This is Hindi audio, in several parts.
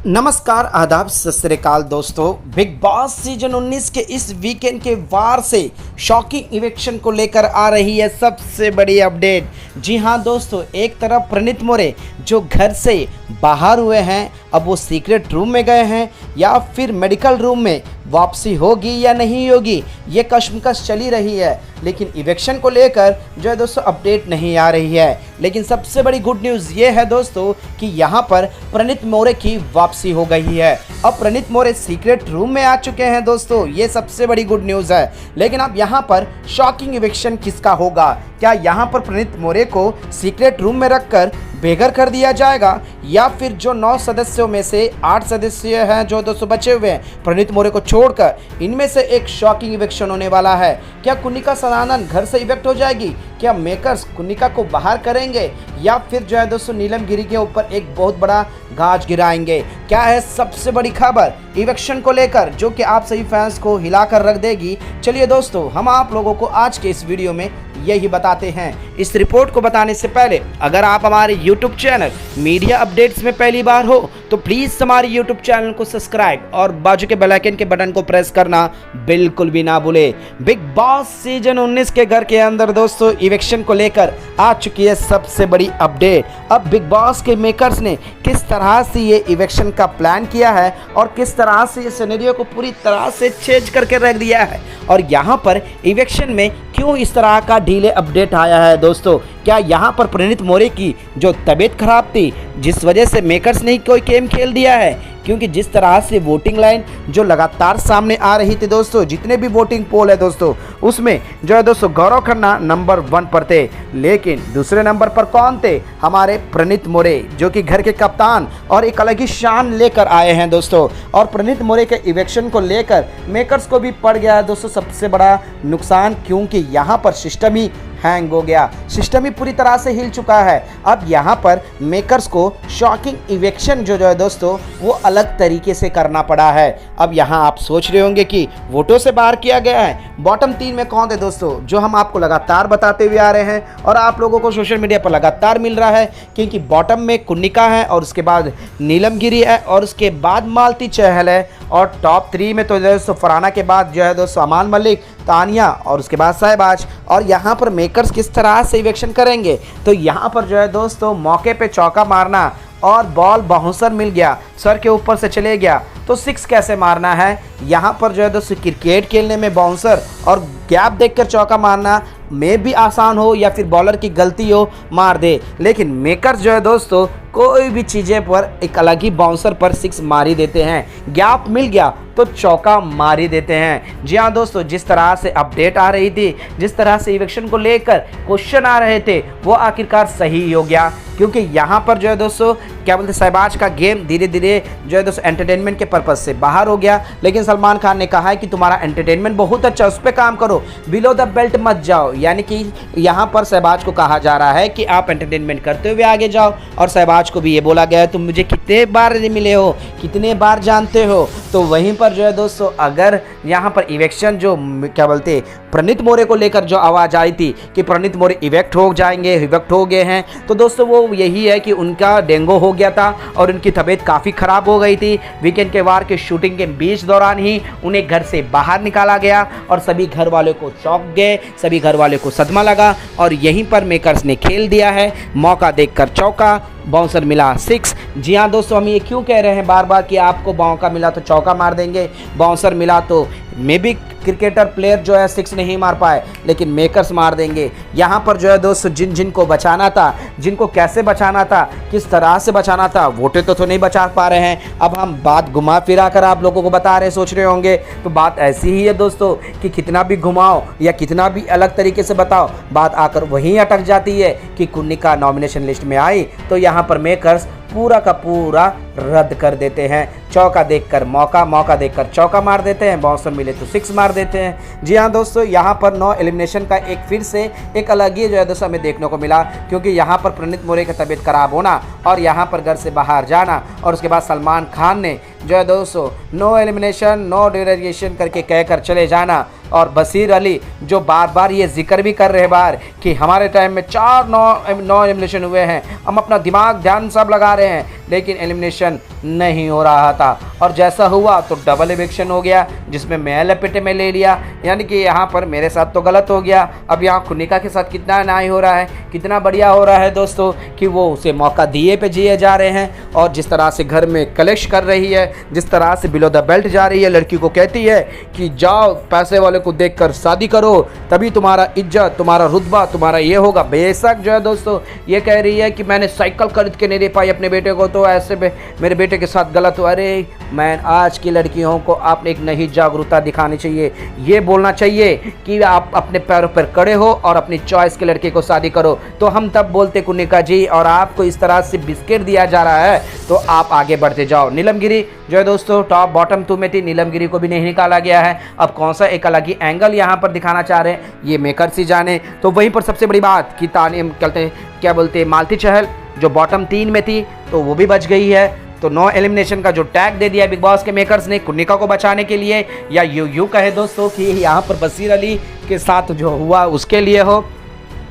नमस्कार, आदाब, सत श्री अकाल दोस्तों। बिग बॉस सीजन 19 के इस वीकेंड के वार से शॉकिंग इवेक्शन को लेकर आ रही है सबसे बड़ी अपडेट। जी हां दोस्तों, एक तरफ प्रणीत मोरे जो घर से बाहर हुए हैं, अब वो सीक्रेट रूम में गए हैं या फिर मेडिकल रूम में वापसी होगी या नहीं होगी, ये कश्मकश चली रही है। लेकिन इवेक्शन को लेकर जो है दोस्तों अपडेट नहीं आ रही है। लेकिन सबसे बड़ी गुड न्यूज़ ये है दोस्तों कि यहाँ पर प्रणीत मोरे की वापसी हो गई है। अब प्रणीत मोरे सीक्रेट रूम में आ चुके हैं दोस्तों, ये सबसे बड़ी गुड न्यूज़ है। लेकिन अब यहाँ पर शॉकिंग इवेक्शन किसका होगा? क्या यहाँ पर प्रणीत मोरे को सीक्रेट रूम में रखकर बेघर कर दिया जाएगा या फिर जो 9 सदस्यों में से 8 सदस्य हैं जो दोस्तों बचे हुए हैं प्रणीत मोरे को छोड़कर, इनमें से एक शॉकिंग इवेक्शन होने वाला है। क्या कुनिका सदानंद घर से इवेक्ट हो जाएगी? क्या मेकर्स कुनिका को बाहर करेंगे या फिर जो है दोस्तों नीलम गिरी के ऊपर एक बहुत बड़ा गाज गिराएंगे? क्या है सबसे बड़ी खबर इवेक्शन को लेकर जो कि आप सभी फैंस को हिलाकर रख देगी? चलिए दोस्तों, हम आप लोगों को आज के इस वीडियो में यही बताते हैं। इस रिपोर्ट को बताने से पहले अगर आप हमारे YouTube चैनल मीडिया अपडेट्स में पहली बार हो तो प्लीज़ हमारे YouTube चैनल को सब्सक्राइब और बाजू के बेल आइकन के बटन को प्रेस करना बिल्कुल भी ना भूले। बिग बॉस सीजन 19 के घर के अंदर दोस्तों इवेक्शन को लेकर आ चुकी है सबसे बड़ी अपडेट। अब बिग बॉस के मेकर्स ने किस तरह से ये इवेक्शन का प्लान किया है और किस तरह से ये सिनेरियो को पूरी तरह से चेंज करके रख दिया है, और यहाँ पर इवेक्शन में क्यों इस तरह का डिले अपडेट आया है दोस्तों। क्या यहाँ पर प्रणीत मोरे की जो तबीयत खराब थी जिस वजह से मेकर्स ने कोई गेम खेल दिया है? क्योंकि जिस तरह से वोटिंग लाइन जो लगातार सामने आ रही थी दोस्तों, जितने भी वोटिंग पोल है दोस्तों उसमें जो है दोस्तों गौरव खन्ना नंबर 1 पर थे, लेकिन दूसरे नंबर पर कौन थे? हमारे प्रणीत मोरे जो कि घर के कप्तान और एक अलग ही शान लेकर आए हैं दोस्तों। और प्रणीत मोरे के इवेक्शन को लेकर मेकर्स को भी पड़ गया है दोस्तों सबसे बड़ा नुकसान, क्योंकि यहाँ पर सिस्टम ही हैंग हो गया, सिस्टम ही पूरी तरह से हिल चुका है। अब यहाँ पर मेकर्स को शॉकिंग इवेक्शन जो है दोस्तों वो अलग तरीके से करना पड़ा है। अब यहाँ आप सोच रहे होंगे कि वोटों से बाहर किया गया है। बॉटम 3 में कौन थे दोस्तों, जो हम आपको लगातार बताते हुए आ रहे हैं और आप लोगों को सोशल मीडिया पर लगातार मिल रहा है, क्योंकि बॉटम में कुनिका है और उसके बाद नीलम गिरी है और उसके बाद मालती चहल है, और टॉप 3 में तो दोस्तों फरहाना के बाद जो है दोस्तों अमान मलिक, तानिया और उसके बाद शहबाज। और यहाँ पर मेकर्स किस तरह से इवेक्शन करेंगे? तो यहाँ पर जो है दोस्तों मौके पे चौका मारना और बॉल बाउंसर मिल गया, सर के ऊपर से चले गया, तो 6 कैसे मारना है? यहाँ पर जो है दोस्तों क्रिकेट खेलने में बाउंसर और गैप देखकर चौका मारना में भी आसान हो या फिर बॉलर की गलती हो मार दे, लेकिन मेकर्स जो है दोस्तों कोई भी चीज़ें पर एक अलग ही बाउंसर पर 6 मार ही देते हैं। गैप मिल गया तो चौका मार ही देते हैं। जी हाँ दोस्तों, जिस तरह से अपडेट आ रही थी, जिस तरह से इवेक्शन को लेकर क्वेश्चन आ रहे थे, वो आखिरकार सही हो गया, क्योंकि यहाँ पर जो है दोस्तों क्या बोलते शहबाज का गेम धीरे धीरे जो है दोस्तों एंटरटेनमेंट के पर्पज़ से बाहर हो गया। लेकिन सलमान खान ने कहा है कि तुम्हारा एंटरटेनमेंट बहुत अच्छा, उस पर काम करो, बिलो द बेल्ट मत जाओ। यानी कि यहाँ पर शहबाज को कहा जा रहा है कि आप एंटरटेनमेंट करते हुए आगे जाओ, और शहबाज को भी ये बोला गया है तुम मुझे कितने बार मिले हो, कितने बार जानते हो। तो वहीं पर जो है दोस्तों अगर यहाँ पर इवेक्शन जो क्या बोलते प्रणीत मोरे को लेकर जो आवाज़ आई थी कि प्रणीत मोरे इवेक्ट हो जाएंगे, इवेक्ट हो गए हैं, तो दोस्तों वो यही है कि उनका डेंगू हो गया था और उनकी तबीयत काफ़ी ख़राब हो गई थी। वीकेंड के वार के शूटिंग के बीच दौरान ही उन्हें घर से बाहर निकाला गया और सभी घर वालों को चौंक गए, सभी घर वालों को सदमा लगा, और यहीं पर मेकर्स ने खेल दिया है। मौका देखकर चौका, बाउंसर मिला 6। जी हाँ दोस्तों, हम ये क्यों कह रहे हैं बार बार कि आपको मौका मिला तो चौका मार देंगे, बाउंसर मिला तो मे बी क्रिकेटर प्लेयर जो है 6 नहीं मार पाए, लेकिन मेकर्स मार देंगे। यहाँ पर जो है दोस्तों जिनको बचाना था, जिनको कैसे बचाना था, किस तरह से बचाना था, वोटे तो नहीं बचा पा रहे हैं। अब हम बात घुमा फिरा कर आप लोगों को बता रहे, सोच रहे होंगे तो बात ऐसी ही है दोस्तों कि कितना भी घुमाओ या कितना भी अलग तरीके से बताओ, बात आकर वहीं अटक जाती है कि कुनिका नॉमिनेशन लिस्ट में आई तो यहाँ पर मेकर्स पूरा का पूरा रद्द कर देते हैं। चौका देखकर मौका, मौका देखकर चौका मार देते हैं, बाउंसर मिले तो 6 मार देते हैं। जी हाँ दोस्तों, यहाँ पर 9 एलिमिनेशन का एक फिर से एक अलग ही जो है दोस्तों हमें देखने को मिला, क्योंकि यहाँ पर प्रणीत मोरे की तबीयत खराब होना और यहाँ पर घर से बाहर जाना, और उसके बाद सलमान खान ने जो है दोस्तों नो एलिमिनेशन नो डिरेगेशन करके कहकर चले जाना। और बशीर अली जो बार बार ये जिक्र भी कर रहे बार कि हमारे टाइम में 4 नौ एलिमिनेशन हुए हैं, हम अपना दिमाग ध्यान सब लगा रहे हैं, लेकिन एलिमिनेशन नहीं हो रहा था। और जैसा हुआ तो डबल इविक्शन हो गया, जिसमें मैं लपेटे में ले लिया। यानी कि यहाँ पर मेरे साथ तो गलत हो गया। अब यहाँ खुनिका के साथ कितना न्याय हो रहा है, कितना बढ़िया हो रहा है दोस्तों कि वो उसे मौका दिए पे जिए जा रहे हैं। और जिस तरह से घर में कलेश कर रही है, जिस तरह से बिलो द बेल्ट जा रही है, लड़की को कहती है कि जाओ पैसे वाले को देखकर शादी करो, तभी तुम्हारा इज्जत, तुम्हारा रुतबा, तुम्हारा ये होगा। बेशक जो है दोस्तों ये कह रही है कि मैंने साइकिल खरीद के नहीं दे पाई अपने बेटे को, तो ऐसे मेरे बेटे के साथ गलत हो। अरे मैं आज की लड़कियों को आपने एक नई जागरूकता दिखानी चाहिए, ये बोलना चाहिए कि आप अपने पैरों पर खड़े हो और अपनी चॉइस के लड़के को शादी करो। तो हम तब बोलते कुनिका जी, और आपको इस तरह से बिस्किट दिया जा रहा है तो आप आगे बढ़ते जाओ। नीलमगिरी जो है दोस्तों टॉप बॉटम 2 में थी, नीलमगिरी को भी नहीं निकाला गया है। अब कौन सा एक अलग ही एंगल यहाँ पर दिखाना चाह रहे हैं ये मेकर्स ही जाने। तो वहीं पर सबसे बड़ी बात कि तालीम कहते हैं क्या बोलते हैं, मालती चहल जो बॉटम 3 में थी तो वो भी बच गई है। तो नो एलिमिनेशन का जो टैग दे दिया बिग बॉस के मेकर्स ने कुनिका को बचाने के लिए, या यूं कहे दोस्तों कि यहाँ पर बशीर अली के साथ जो हुआ उसके लिए हो।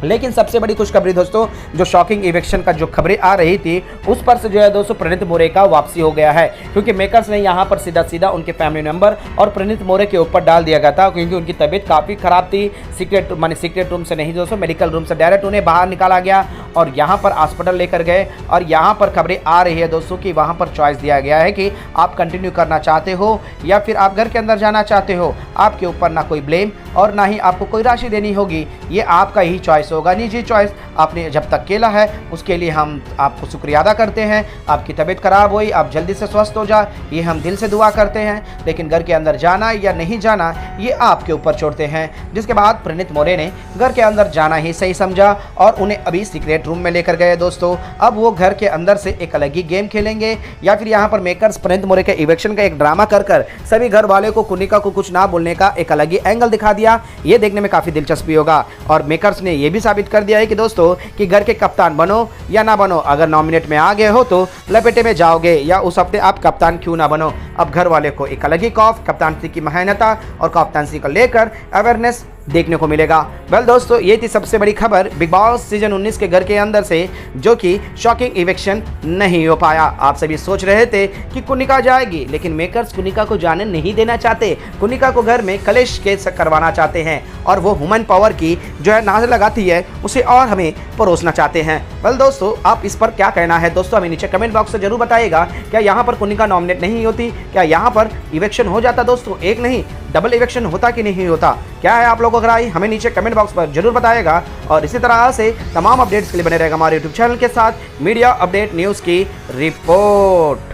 लेकिन सबसे बड़ी खुशखबरी दोस्तों, जो शॉकिंग इवेक्शन का जो खबरें आ रही थी उस पर से जो है दोस्तों प्रणीत मोरे का वापसी हो गया है, क्योंकि मेकर्स ने यहाँ पर सीधा उनके फैमिली मेंबर और प्रणीत मोरे के ऊपर डाल दिया गया था, क्योंकि उनकी तबीयत काफ़ी ख़राब थी। सीक्रेट रूम से नहीं दोस्तों, मेडिकल रूम से डायरेक्ट उन्हें बाहर निकाला गया और यहाँ पर हॉस्पिटल लेकर गए। और यहाँ पर खबरें आ रही है दोस्तों कि वहाँ पर चॉइस दिया गया है कि आप कंटिन्यू करना चाहते हो या फिर आप घर के अंदर जाना चाहते हो। आपके ऊपर ना कोई ब्लेम और ना ही आपको कोई राशि देनी होगी, ये आपका ही चॉइस होगा, निजी चॉइस। आपने जब तक खेला है उसके लिए हम आपको शुक्रिया अदा करते हैं। आपकी तबीयत खराब हुई, आप जल्दी से स्वस्थ हो जाए, ये हम दिल से दुआ करते हैं, लेकिन घर के अंदर जाना या नहीं जाना ये आपके ऊपर छोड़ते हैं। जिसके बाद प्रणीत मोरे ने घर के अंदर जाना ही सही समझा और उन्हें अभी सीक्रेट रूम में लेकर गए दोस्तों। अब वो घर के अंदर से एक अलग ही गेम खेलेंगे, या फिर यहाँ पर मेकर्स प्रणीत मोरे के इवेक्शन का एक ड्रामा कर सभी घर वाले को कुनिका को कुछ ना बोलने का एक अलग ही एंगल दिखा दिया। ये देखने में काफ़ी दिलचस्पी होगा। और मेकर्स ने ये भी साबित कर दिया है कि दोस्तों कि घर के कप्तान बनो या ना बनो, अगर नॉमिनेट में आ गए हो तो लपेटे में जाओगे, या उस हफ्ते आप कप्तान क्यों ना बनो। अब घर वाले को एक अलग ही खौफ, कप्तानसी की मेहनता और कप्तानसी को लेकर अवेयरनेस देखने को मिलेगा। वेल दोस्तों ये थी सबसे बड़ी खबर बिग बॉस सीजन 19 के घर के अंदर से, जो कि शॉकिंग इवेक्शन नहीं हो पाया। आप सभी सोच रहे थे कि कुनिका जाएगी, लेकिन मेकर्स कुनिका को जाने नहीं देना चाहते। कुनिका को घर में कलेश केस करवाना चाहते हैं और वो ह्यूमन पावर की जो है नाज लगाती है उसे और हमें परोसना चाहते हैं। वेल दोस्तों आप इस पर क्या कहना है दोस्तों, हमें नीचे कमेंट बॉक्स से जरूर बताइएगा। क्या यहाँ पर कुनिका नॉमिनेट नहीं होती, क्या यहाँ पर इवेक्शन हो जाता दोस्तों, एक नहीं डबल इवेक्शन होता कि नहीं होता, क्या है आप लोगों को राय, हमें नीचे कमेंट बॉक्स पर जरूर बताइएगा। और इसी तरह से तमाम अपडेट्स के लिए बने रहेगा हमारे यूट्यूब चैनल के साथ मीडिया अपडेट न्यूज़ की रिपोर्ट।